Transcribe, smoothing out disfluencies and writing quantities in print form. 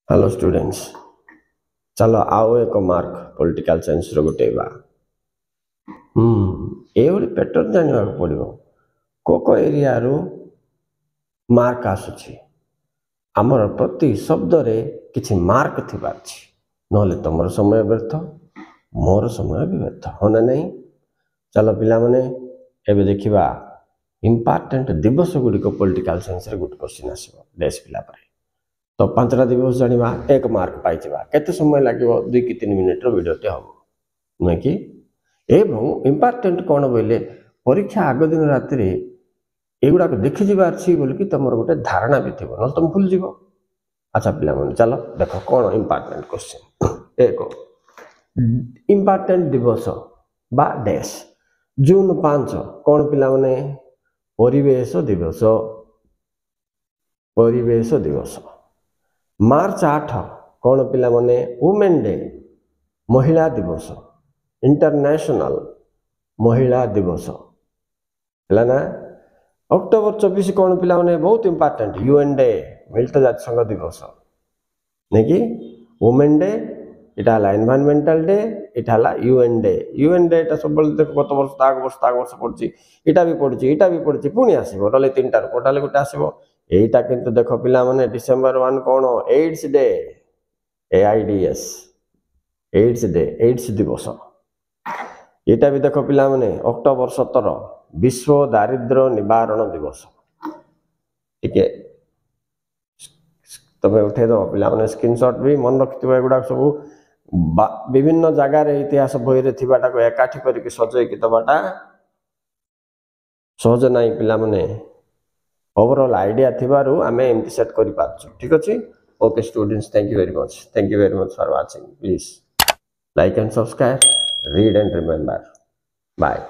Hello students, चलो आओ एक मार्क पॉलिटिकल साइंस रो गोटेबा। ए पैटर्न जानवा पड़ो को एरिया रो मार्क आसुची आमर प्रति शब्द रे किछि मार्क थिबार छी नले तमर समय व्यर्थ मोर समय भी व्यर्थ होना नहीं। चलो पिला माने एबे देखिबा इंपोर्टेंट दिवस गुडी को पॉलिटिकल साइंस रे गुड क्वेश्चन आसीबो देश पिला पर। तो पांचटा दिवस जानिबा एक मार्क पाइजिबा केते समय लागिवो 2 कि 3 मिनिट रो वीडियो ते हबो नुहे कि एवं इंपोर्टेंट कोन बोले परीक्षा आग दिन राति रे एगुडा को देखि जिबार छी बोल कि तमर गोटे धारणा भी थिबो न तुम भूल जिवो। अच्छा पिला मन चलो देखो कोन इंपोर्टेंट क्वेश्चन। एक इंपोर्टेंट दिवस बा डैश जून 5 कोन पिला माने परिवेश दिवस। परिवेश दिवस मार्च 8 कौन पिला माने वुमेन डे महिला दिवस इंटरनेशनल महिला दिवस है ना। अक्टोबर 24 कौन पिला माने बहुत इंपोर्टेंट यूएन डे मिलित जातिसंघ दिवस नहीं कि वुमेन डे इटा हला एनवायरमेंटल डे इटा हला यूएन डे इटा सब देख गत वर्ष ताग वर्ष पड़ची इटा भी पड़ची पुणी आसीबो डले तीनटा कोटाले गोटे आसीबो एटा किंतु देखो पिला माने डिसेंबर 1 कोन AIDS day AIDS AIDS day AIDS दिवस। एटा भी देखो पिला माने अक्टोबर 17 विश्व दारिद्र्य निवारण दिवस। ठीक है तबे उठे दो पिला माने स्क्रीनशॉट भी मन रखितबा एगुडा सब विभिन्न जगह रे इतिहास बही रे थिबाटा को एकाठी करके सजै कि दबाटा सहज नाही पिला माने ओवरऑल आइडिया थिबारु आमे एमती सेट करि पाछु। ठीक अछि okay students thank you very much for watching. Please like and subscribe, read and remember. Bye.